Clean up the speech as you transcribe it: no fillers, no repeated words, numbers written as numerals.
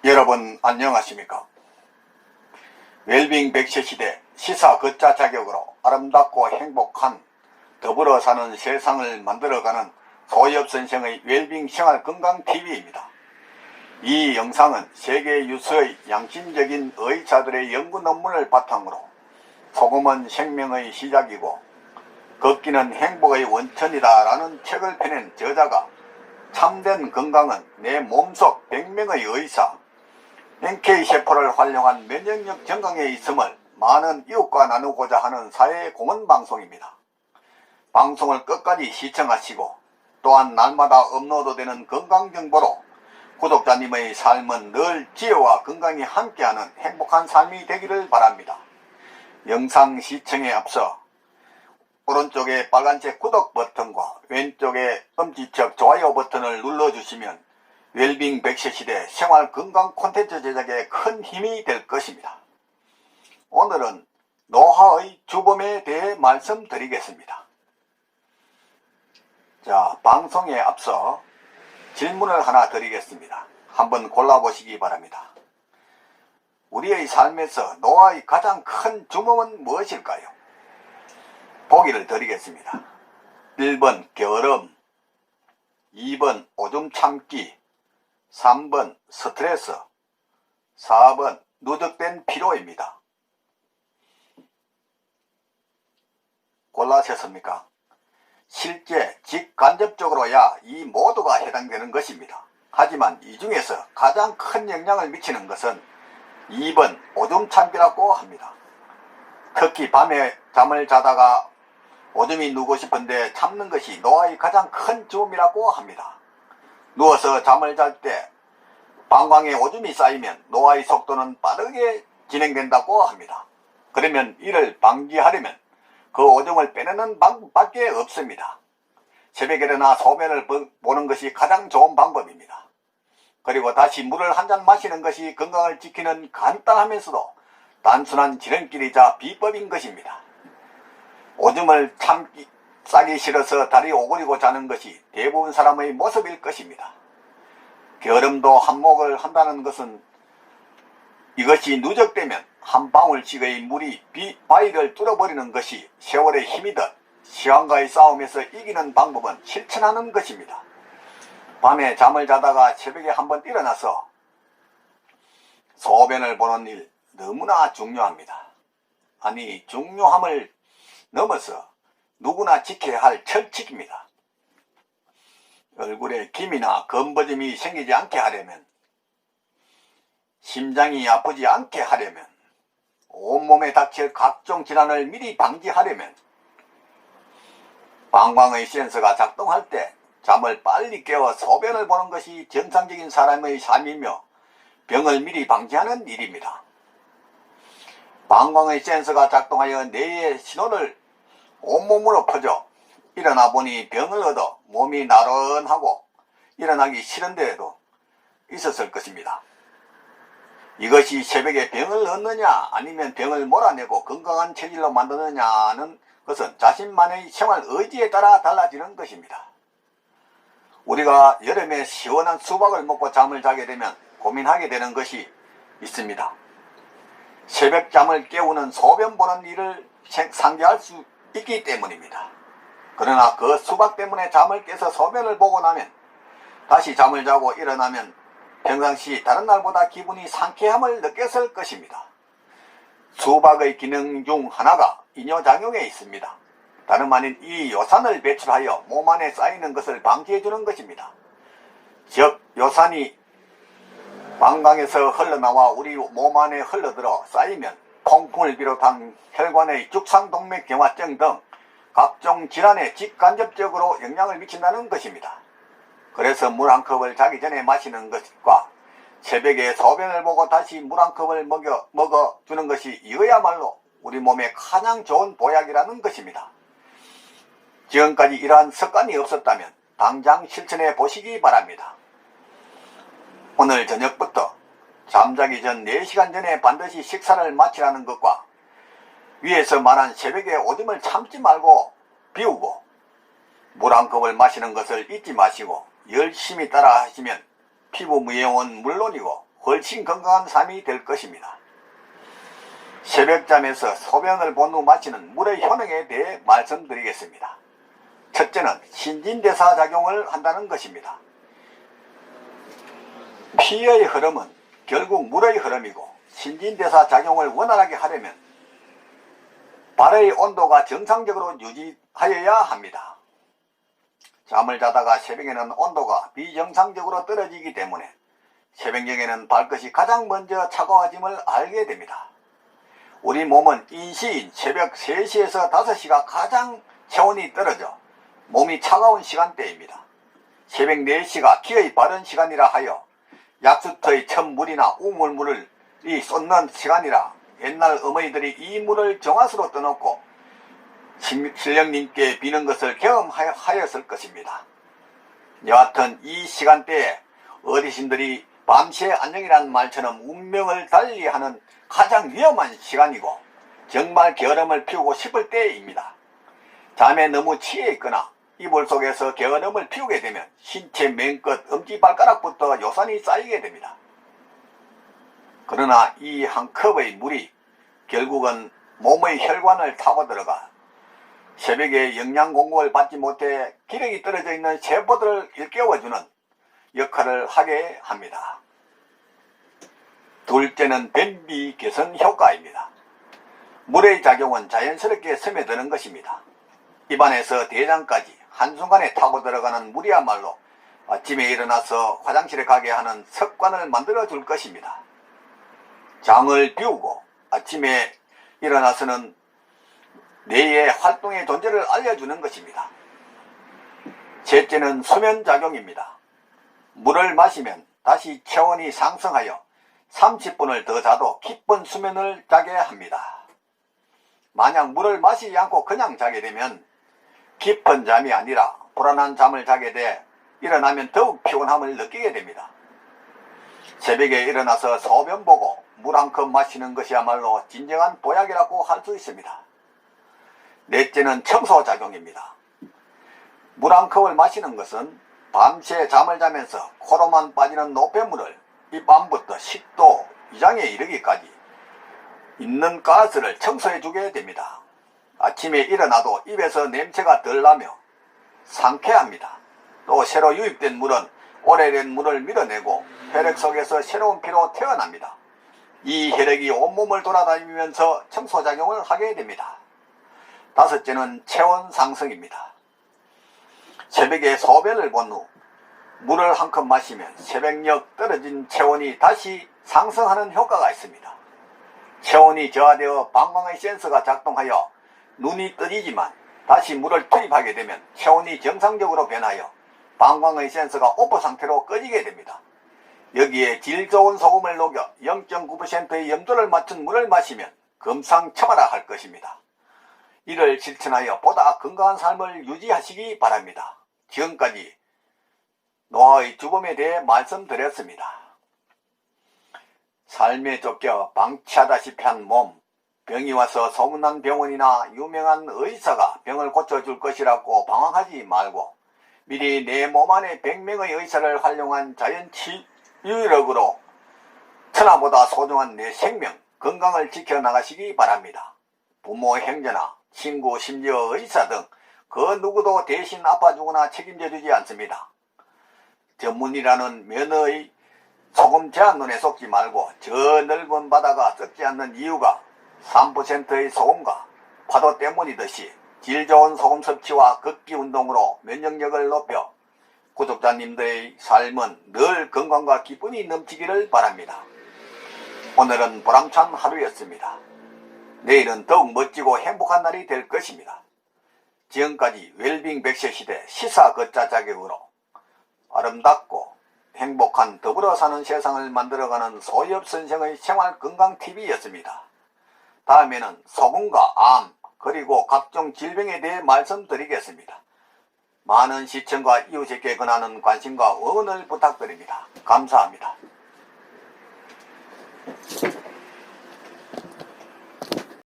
여러분 안녕하십니까? 웰빙 100세 시대 시사 걷자 자격으로 아름답고 행복한 더불어 사는 세상을 만들어가는 소엽선생의 웰빙 생활건강TV입니다. 이 영상은 세계 유수의 양심적인 의사들의 연구 논문을 바탕으로 소금은 생명의 시작이고 걷기는 행복의 원천이다 라는 책을 펴낸 저자가 참된 건강은 내 몸속 100명의 의사 NK세포를 활용한 면역력 증강에 있음을 많은 이웃과 나누고자 하는 사회공헌방송입니다. 방송을 끝까지 시청하시고 또한 날마다 업로드되는 건강정보로 구독자님의 삶은 늘 지혜와 건강이 함께하는 행복한 삶이 되기를 바랍니다. 영상 시청에 앞서 오른쪽에 빨간색 구독 버튼과 왼쪽에 엄지척 좋아요 버튼을 눌러주시면 웰빙 100세 시대 생활건강 콘텐츠 제작에 큰 힘이 될 것입니다. 오늘은 노화의 주범에 대해 말씀드리겠습니다. 자, 방송에 앞서 질문을 하나 드리겠습니다. 한번 골라보시기 바랍니다. 우리의 삶에서 노화의 가장 큰 주범은 무엇일까요? 보기를 드리겠습니다. 1번 게으름, 2번 오줌 참기, 3번 스트레스, 4번 누적된 피로입니다. 골라셨습니까? 실제 직간접적으로야 이 모두가 해당되는 것입니다. 하지만 이 중에서 가장 큰 영향을 미치는 것은 2번 오줌 참기라고 합니다. 특히 밤에 잠을 자다가 오줌이 누고 싶은데 참는 것이 노화의 가장 큰 주범이라고 합니다. 누워서 잠을 잘 때 방광에 오줌이 쌓이면 노화의 속도는 빠르게 진행된다고 합니다. 그러면 이를 방지하려면 그 오줌을 빼내는 방법밖에 없습니다. 새벽에 일어나 소변을 보는 것이 가장 좋은 방법입니다. 그리고 다시 물을 한 잔 마시는 것이 건강을 지키는 간단하면서도 단순한 지름길이자 비법인 것입니다. 오줌을 싸기 싫어서 다리 오그리고 자는 것이 대부분 사람의 모습일 것입니다. 게으름도 한몫을 한다는 것은 이것이 누적되면 한 방울씩의 물이 바위를 뚫어버리는 것이 세월의 힘이듯 시간과의 싸움에서 이기는 방법은 실천하는 것입니다. 밤에 잠을 자다가 새벽에 한번 일어나서 소변을 보는 일 너무나 중요합니다. 아니, 중요함을 넘어서 누구나 지켜야 할 철칙입니다. 얼굴에 김이나 검버짐이 생기지 않게 하려면, 심장이 아프지 않게 하려면, 온몸에 닥칠 각종 질환을 미리 방지하려면, 방광의 센서가 작동할 때 잠을 빨리 깨워 소변을 보는 것이 정상적인 사람의 삶이며 병을 미리 방지하는 일입니다. 방광의 센서가 작동하여 뇌의 신호를 온몸으로 퍼져 일어나 보니 병을 얻어 몸이 나른하고 일어나기 싫은데도 있었을 것입니다. 이것이 새벽에 병을 얻느냐 아니면 병을 몰아내고 건강한 체질로 만드느냐는 것은 자신만의 생활 의지에 따라 달라지는 것입니다. 우리가 여름에 시원한 수박을 먹고 잠을 자게 되면 고민하게 되는 것이 있습니다. 새벽 잠을 깨우는 소변 보는 일을 상기할 수 있기 때문입니다. 그러나 그 수박 때문에 잠을 깨서 소변을 보고 나면 다시 잠을 자고 일어나면 평상시 다른 날보다 기분이 상쾌함을 느꼈을 것입니다. 수박의 기능 중 하나가 이뇨작용에 있습니다. 다름 아닌 이 요산을 배출하여 몸 안에 쌓이는 것을 방지해주는 것입니다. 즉 요산이 방광에서 흘러나와 우리 몸 안에 흘러들어 쌓이면 통풍을 비롯한 혈관의 죽상동맥경화증 등 각종 질환에 직간접적으로 영향을 미친다는 것입니다. 그래서 물 한 컵을 자기 전에 마시는 것과 새벽에 소변을 보고 다시 물 한 컵을 먹어주는 것이 이거야말로 우리 몸에 가장 좋은 보약이라는 것입니다. 지금까지 이러한 습관이 없었다면 당장 실천해 보시기 바랍니다. 오늘 저녁부터 잠자기 전 4시간 전에 반드시 식사를 마치라는 것과 위에서 말한 새벽에 오줌을 참지 말고 비우고 물 한 컵을 마시는 것을 잊지 마시고 열심히 따라 하시면 피부 무해은 물론이고 훨씬 건강한 삶이 될 것입니다. 새벽잠에서 소변을 본 후 마시는 물의 효능에 대해 말씀드리겠습니다. 첫째는 신진대사 작용을 한다는 것입니다. 피의 흐름은 결국 물의 흐름이고 신진대사 작용을 원활하게 하려면 발의 온도가 정상적으로 유지하여야 합니다. 잠을 자다가 새벽에는 온도가 비정상적으로 떨어지기 때문에 새벽녘에는 발끝이 가장 먼저 차가워짐을 알게 됩니다. 우리 몸은 인시인 새벽 3시에서 5시가 가장 체온이 떨어져 몸이 차가운 시간대입니다. 새벽 4시가 기의 바른 시간이라 하여 약수터의 천물이나 우물물을 쏟는 시간이라 옛날 어머니들이 이 물을 정화수로 떠놓고 신령님께 비는 것을 경험하였을 것입니다. 여하튼 이 시간대에 어르신들이 밤새 안녕이라는 말처럼 운명을 달리하는 가장 위험한 시간이고 정말 게으름을 피우고 싶을 때입니다. 잠에 너무 취해 있거나 이불 속에서 게으름을 피우게 되면 신체 맨끝 엄지발가락부터 요산이 쌓이게 됩니다. 그러나 이 한 컵의 물이 결국은 몸의 혈관을 타고 들어가 새벽에 영양 공급을 받지 못해 기력이 떨어져 있는 세포들을 일깨워주는 역할을 하게 합니다. 둘째는 변비 개선 효과입니다. 물의 작용은 자연스럽게 스며드는 것입니다. 입안에서 대장까지 한순간에 타고 들어가는 물이야말로 아침에 일어나서 화장실에 가게 하는 습관을 만들어 줄 것입니다. 잠을 비우고 아침에 일어나서는 뇌의 활동의 존재를 알려주는 것입니다. 셋째는 수면작용입니다. 물을 마시면 다시 체온이 상승하여 30분을 더 자도 깊은 수면을 자게 합니다. 만약 물을 마시지 않고 그냥 자게 되면 깊은 잠이 아니라 불안한 잠을 자게 돼 일어나면 더욱 피곤함을 느끼게 됩니다. 새벽에 일어나서 소변 보고 물 한 컵 마시는 것이야말로 진정한 보약이라고 할 수 있습니다. 넷째는 청소작용입니다. 물 한 컵을 마시는 것은 밤새 잠을 자면서 코로만 빠지는 노폐물을 입 안부터 10도 이상에 이르기까지 있는 가스를 청소해 주게 됩니다. 아침에 일어나도 입에서 냄새가 덜 나며 상쾌합니다. 또 새로 유입된 물은 오래된 물을 밀어내고 혈액 속에서 새로운 피로 태어납니다. 이 혈액이 온몸을 돌아다니면서 청소작용을 하게 됩니다. 다섯째는 체온 상승입니다. 새벽에 소변을 본 후 물을 한 컵 마시면 새벽녘 떨어진 체온이 다시 상승하는 효과가 있습니다. 체온이 저하되어 방광의 센서가 작동하여 눈이 떠지지만 다시 물을 투입하게 되면 체온이 정상적으로 변하여 방광의 센서가 오프 상태로 꺼지게 됩니다. 여기에 질 좋은 소금을 녹여 0.9%의 염도를 맞춘 물을 마시면 금상첨화라 할 것입니다. 이를 실천하여 보다 건강한 삶을 유지하시기 바랍니다. 지금까지 노화의 주범에 대해 말씀드렸습니다. 삶에 쫓겨 방치하다시피 한 몸, 병이 와서 소문난 병원이나 유명한 의사가 병을 고쳐줄 것이라고 방황하지 말고 미리 내 몸 안에 100명의 의사를 활용한 자연 치유력으로 천하보다 소중한 내 생명, 건강을 지켜나가시기 바랍니다. 부모, 형제나 친구, 심지어 의사 등 그 누구도 대신 아파주거나 책임져 주지 않습니다. 전문이라는 면허의 소금 제한론에 속지 말고 저 넓은 바다가 썩지 않는 이유가 3%의 소금과 파도 때문이듯이 질 좋은 소금 섭취와 걷기 운동으로 면역력을 높여 구독자님들의 삶은 늘 건강과 기쁨이 넘치기를 바랍니다. 오늘은 보람찬 하루였습니다. 내일은 더욱 멋지고 행복한 날이 될 것입니다. 지금까지 웰빙 100세 시대 시사 걷자 자격으로 아름답고 행복한 더불어 사는 세상을 만들어가는 소엽 선생의 생활건강TV였습니다. 다음에는 소금과 암 그리고 각종 질병에 대해 말씀드리겠습니다. 많은 시청과 이웃에게 권하는 관심과 응원을 부탁드립니다. 감사합니다.